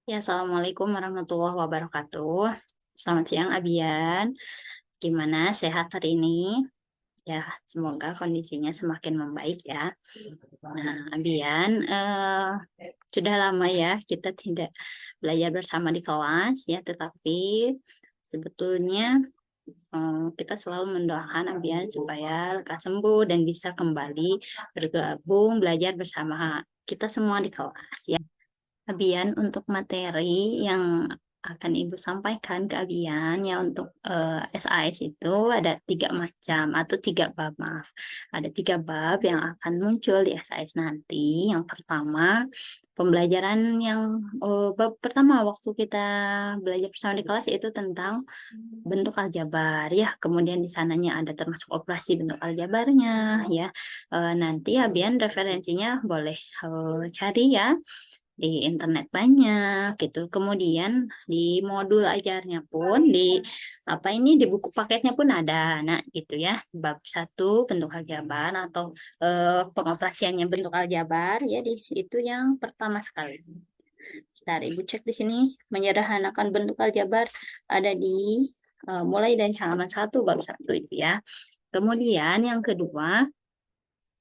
Ya, Assalamualaikum warahmatullahi wabarakatuh. Selamat siang, Abian. Gimana sehat hari ini? Ya, semoga kondisinya semakin membaik ya. Nah, Abian, sudah lama ya kita tidak belajar bersama di kelas ya, tetapi sebetulnya kita selalu mendoakan Abian supaya lekas sembuh dan bisa kembali bergabung belajar bersama kita semua di kelas ya. Abian untuk materi yang akan Ibu sampaikan ke Abian ya untuk SAS itu ada 3 macam atau 3 bab, maaf. Ada 3 bab yang akan muncul di SAS nanti. Yang pertama, pembelajaran yang bab pertama waktu kita belajar bersama di kelas itu tentang bentuk aljabar ya. Kemudian di sananya ada termasuk operasi bentuk aljabarnya ya. Nanti Abian referensinya boleh cari ya di internet banyak gitu. Kemudian di modul ajarnya pun di apa ini di buku paketnya pun ada. Nah, gitu ya. Bab 1 bentuk aljabar atau pengoperasiannya bentuk aljabar ya itu yang pertama sekali. Bentar, Ibu cek di sini menyederhanakan bentuk aljabar ada di mulai dari halaman 1 bab 1 itu ya. Kemudian yang kedua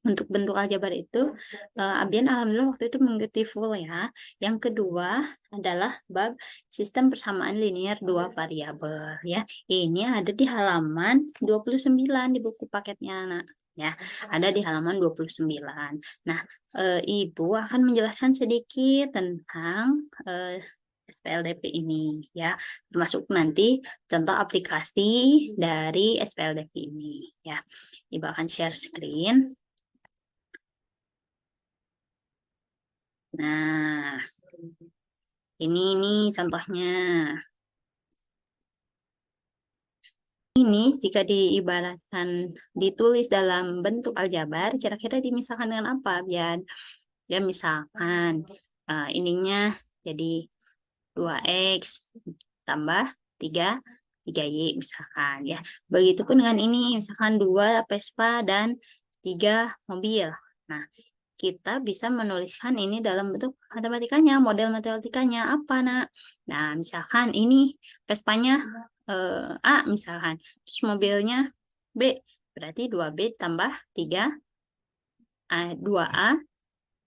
untuk bentuk aljabar itu, Abian alhamdulillah waktu itu mengikuti full ya. Yang kedua adalah bab sistem persamaan linear 2 variabel ya. Ini ada di halaman 29 di buku paketnya, Nak. Ya, ada di halaman 29. Nah, Ibu akan menjelaskan sedikit tentang SPLDP ini ya, termasuk nanti contoh aplikasi dari SPLDP ini ya. Ibu akan share screen. Nah, ini contohnya. Ini jika diibaratkan ditulis dalam bentuk aljabar, kira-kira dimisalkan dengan apa? Biar ya misalkan ininya jadi 2x tambah 3y misalkan ya. Begitupun dengan ini, misalkan 2 Vespa dan 3 mobil. Nah, kita bisa menuliskan ini dalam bentuk matematikanya, model matematikanya apa, Nak? Nah, misalkan ini Vespanya A misalkan, terus mobilnya B, berarti 2B tambah 2A,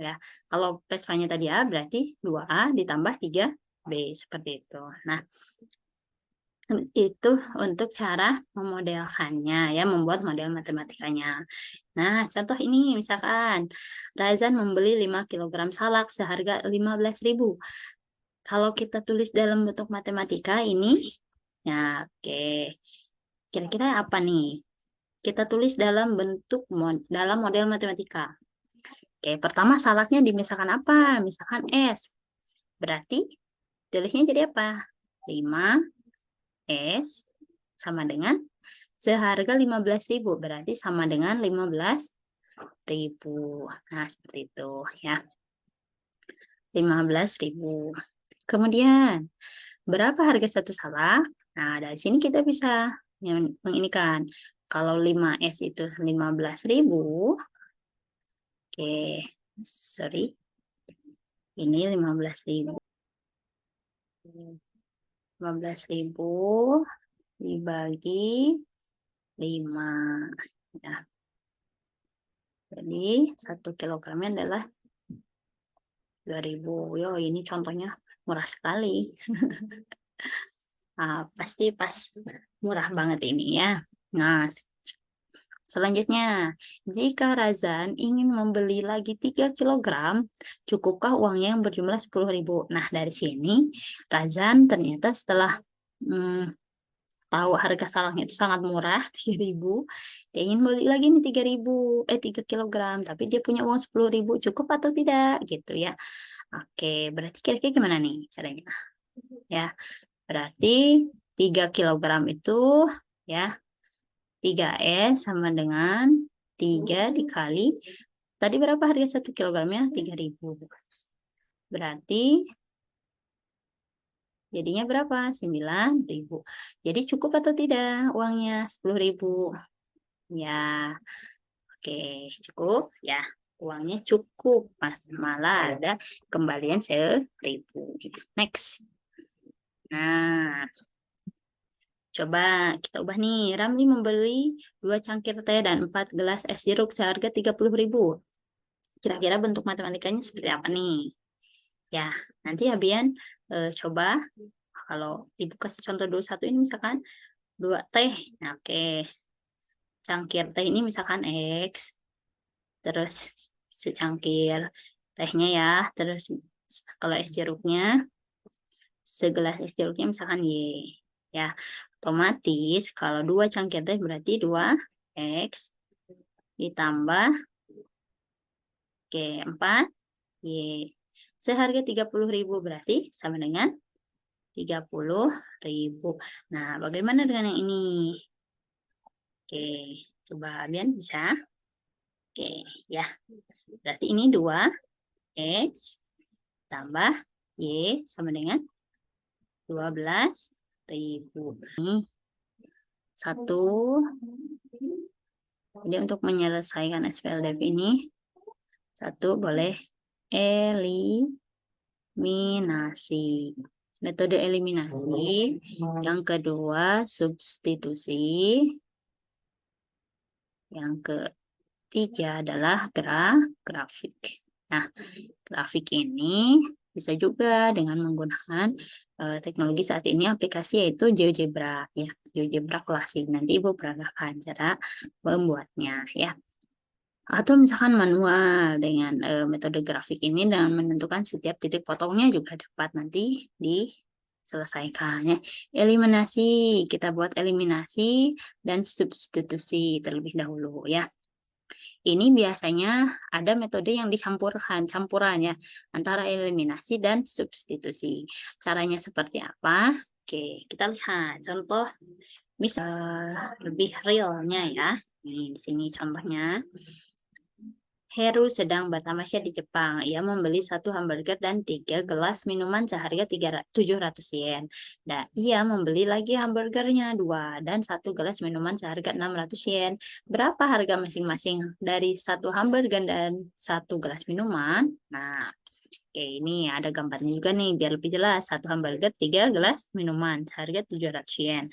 ya. Kalau Vespanya tadi A, berarti 2A ditambah 3B, seperti itu. Nah, itu untuk cara memodelkannya, ya, membuat model matematikanya. Nah, contoh ini misalkan Razan membeli 5 kilogram salak seharga 15.000. Kalau kita tulis dalam bentuk matematika ini, ya oke. Kira-kira apa nih? Kita tulis dalam bentuk dalam model matematika. Oke, pertama salaknya dimisalkan apa? Misalkan S. Berarti tulisnya jadi apa? 5S sama dengan seharga 15.000, berarti sama dengan 15.000. Nah, seperti itu ya. 15.000. Kemudian, berapa harga satu salak? Nah, dari sini kita bisa menginikan. Kalau 5S itu 15.000, oke, sorry, ini 15.000. 15.000 dibagi 5. Ya. Jadi 1 kilogramnya adalah 2.000. Yo, ini contohnya murah sekali. Pasti pas murah banget ini ya. Nah, selanjutnya, jika Razan ingin membeli lagi 3 kilogram, cukupkah uangnya yang berjumlah 10.000? Nah, dari sini Razan ternyata setelah tahu harga salaknya itu sangat murah, 3.000, dia ingin beli lagi nih 3 kilogram, tapi dia punya uang 10.000, cukup atau tidak gitu ya. Oke, berarti kira-kira gimana nih caranya? Ya, berarti 3 kilogram itu ya 3S sama dengan 3 dikali, tadi berapa harga 1 kilogramnya? 3.000. Berarti jadinya berapa? 9.000. Jadi cukup atau tidak uangnya 10.000? Ya, oke, cukup ya. uangnya cukup, malah ada kembalian 1.000. Next. Nah, coba kita ubah nih. Ramli membeli 2 cangkir teh dan 4 gelas es jeruk seharga 30.000. Kira-kira bentuk matematikanya seperti apa nih? Ya, nanti Abian coba kalau dibuka contoh dulu satu ini misalkan 2 teh. Nah, oke. Cangkir teh ini misalkan X. Terus secangkir tehnya ya. Terus kalau es jeruknya, segelas es jeruknya misalkan Y. Ya, otomatis kalau 2 cangkir teh berarti 2X ditambah 4 Y. Seharga 30.000 berarti sama dengan 30.000. Nah, bagaimana dengan yang ini? Oke, coba Abian bisa. Oke, ya. Berarti ini 2X tambah Y sama dengan 12.000. Ini 1. Jadi untuk menyelesaikan SPLDF ini, 1 boleh eliminasi. Metode eliminasi. Yang kedua, substitusi. Yang ketiga adalah grafik. Nah, grafik ini bisa juga dengan menggunakan teknologi saat ini aplikasi yaitu GeoGebra ya, GeoGebra klasik. Nanti Ibu peragakan cara membuatnya ya. Atau misalkan manual dengan metode grafik ini dengan menentukan setiap titik potongnya juga dapat nanti diselesaikan ya. Eliminasi, kita buat eliminasi dan substitusi terlebih dahulu ya. Ini biasanya ada metode yang campuran ya, antara eliminasi dan substitusi. Caranya seperti apa? Oke, kita lihat contoh misal lebih realnya ya. Nih, di sini contohnya. Heru sedang bertamasya di Jepang. Ia membeli 1 hamburger dan 3 gelas minuman seharga 700 yen. Dan ia membeli lagi hamburgernya 2 dan 1 gelas minuman seharga 600 yen. Berapa harga masing-masing dari 1 hamburger dan 1 gelas minuman? Nah, oke, ini ada gambarnya juga nih biar lebih jelas. 1 hamburger, 3 gelas minuman seharga 700 yen.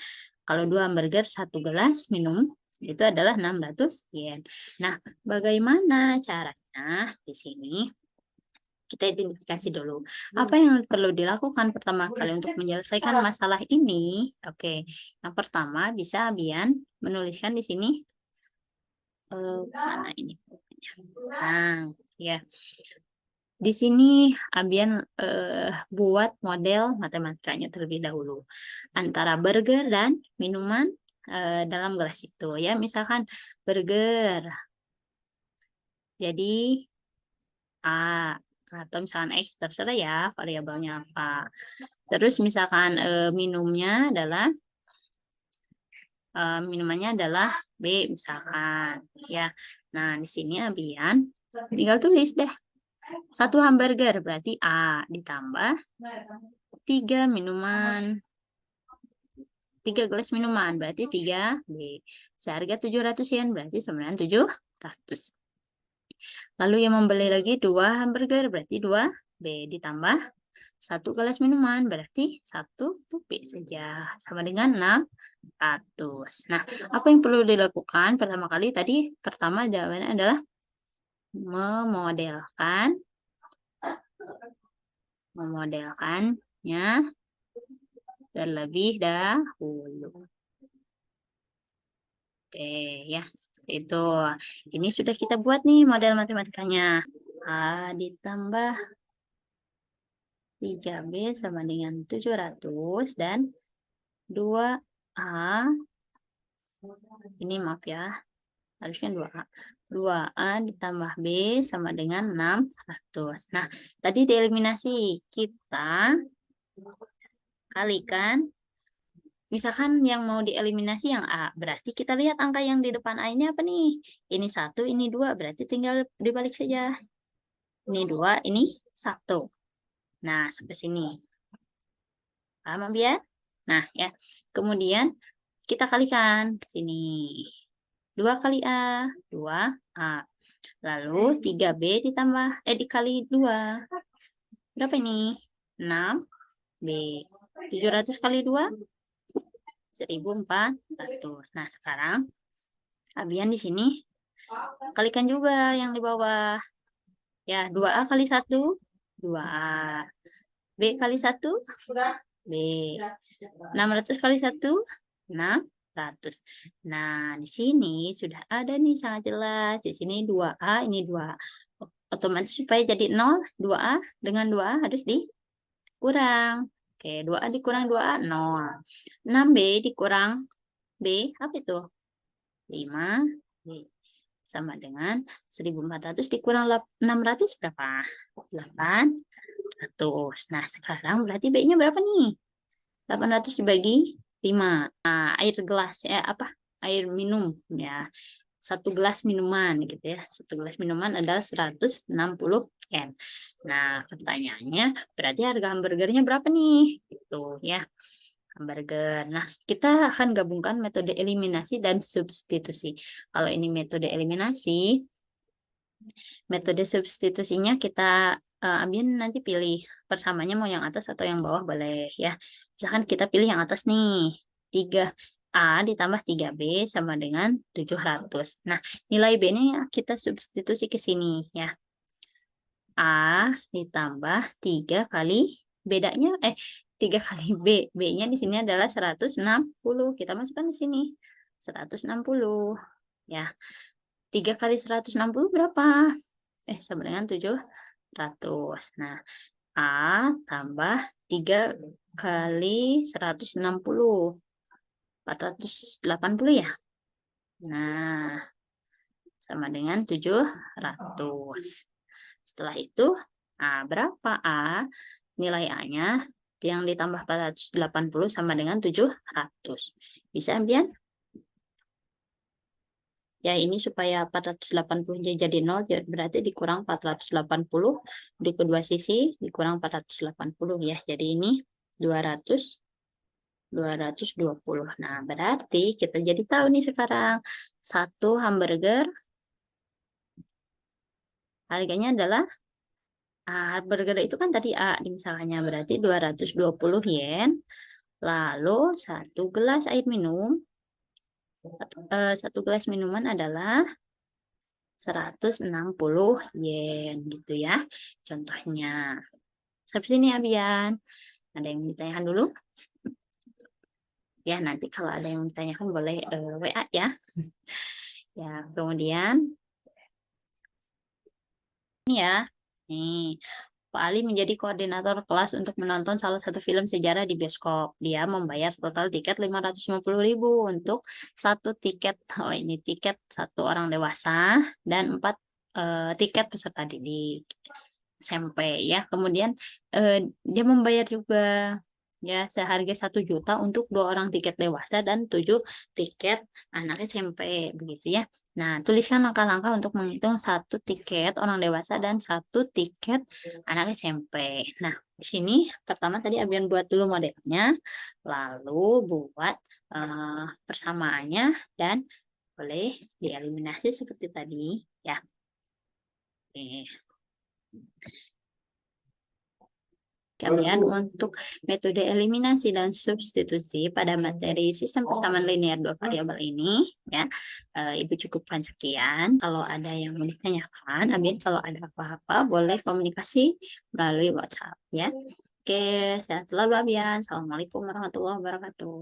Kalau 2 hamburger, 1 gelas minum itu adalah 600 yen. Nah, bagaimana caranya di sini? Kita identifikasi dulu. Apa yang perlu dilakukan pertama kali untuk menyelesaikan masalah ini? Oke, yang pertama bisa Abian menuliskan di sini. Mana ini? Nah, ya. Di sini Abian buat model matematikanya terlebih dahulu. Antara burger dan minuman dalam gelas itu ya, misalkan burger jadi A atau misalkan X terserah ya variabelnya apa. Terus misalkan minumannya adalah B misalkan ya. Nah, di sini Abian tinggal tulis deh. 1 hamburger berarti A ditambah 3 minuman 3 gelas minuman berarti 3B. Seharga 700 yen berarti 9.700. Lalu yang membeli lagi 2 hamburger berarti 2B ditambah 1 gelas minuman berarti 1B saja sama dengan 600. Nah, apa yang perlu dilakukan pertama kali tadi? Pertama jawabannya adalah memodelkannya terlebih dahulu. Oke, ya, seperti itu. Ini sudah kita buat nih model matematikanya. A ditambah 3B sama dengan 700 dan 2A. Ini maaf ya, harusnya 2A. 2A ditambah B sama dengan 600. Nah, tadi dieliminasi. Kita kalikan. Misalkan yang mau dieliminasi yang A, berarti kita lihat angka yang di depan A ini apa nih? Ini 1, ini 2, berarti tinggal dibalik saja. Ini 2, ini 1. Nah, sampai sini. Paham ya? Nah, ya. Kemudian kita kalikan ke sini. 2 kali A, 2A. Lalu 3B dikali 2. Berapa ini? 6B. 700 kali 2? 1400. Nah, sekarang Abian di sini kalikan juga yang di bawah. Ya, 2A kali 1, 2A. B kali 1, B. 600 kali 1, 600. Nah, di sini sudah ada nih sangat jelas. Di sini 2A, ini 2A. Otomatis supaya jadi 0, 2A dengan 2A harus dikurang. Oke, 2A dikurang 2A, 0. 6B dikurang B, apa itu? 5B. Sama dengan 1400 dikurang 600 berapa? 800. Nah, sekarang berarti B-nya berapa nih? 800 dibagi 5. Nah, air gelas ya, apa? Air minum ya. 1 gelas minuman gitu ya. 1 gelas minuman adalah 160 N. Nah, pertanyaannya berarti harga hamburgernya berapa nih? Gitu ya. Hamburger. Nah, kita akan gabungkan metode eliminasi dan substitusi. Kalau ini metode eliminasi, metode substitusinya kita ambil nanti pilih persamanya mau yang atas atau yang bawah boleh ya. Misalkan kita pilih yang atas nih. 3A ditambah 3B sama dengan 700. Nah, nilai B-nya kita substitusi ke sini ya. A ditambah 3 kali bedanya 3 kali B. B-nya di sini adalah 160. Kita masukkan di sini. 160 ya. 3 kali 160 berapa? Sama dengan 700. Nah, A tambah 3 kali 160. 480 ya. Nah, sama dengan 700. Setelah itu, berapa A? Nilai A-nya yang ditambah 480 sama dengan 700. Bisa, Ambian? Ya, ini supaya 480 jadi 0, berarti dikurang 480 di kedua sisi, dikurang 480 ya. Jadi ini 200, 220. Nah, berarti kita jadi tahu nih sekarang, satu hamburger harganya adalah burger itu kan tadi A misalnya berarti 220 yen. Lalu satu gelas air minum, satu gelas minuman adalah 160 yen gitu ya. Contohnya. Sampai sini ya, Bian. Ada yang ditanyakan dulu? Ya, nanti kalau ada yang ditanyakan boleh WA ya. Ya, kemudian ini ya. Nih, Pak Ali menjadi koordinator kelas untuk menonton salah satu film sejarah di bioskop. Dia membayar total tiket 550.000 untuk satu tiket. Oh, ini tiket satu orang dewasa dan 4 tiket peserta didik SMP ya. Kemudian dia membayar juga ya seharga 1 juta untuk 2 orang tiket dewasa dan 7 tiket anak SMP begitu ya. Nah, tuliskan langkah-langkah untuk menghitung 1 tiket orang dewasa dan 1 tiket anak SMP. Nah, di sini pertama tadi Abian buat dulu modelnya, lalu buat persamaannya dan boleh dieliminasi seperti tadi ya. Oke. Kemudian untuk metode eliminasi dan substitusi pada materi sistem persamaan linear 2 variabel ini, ya, Ibu cukupkan sekian. Kalau ada yang mau ditanyakan, Amin kalau ada apa-apa boleh komunikasi melalui WhatsApp, ya. Oke, sehat selalu Abian. Assalamualaikum warahmatullahi wabarakatuh.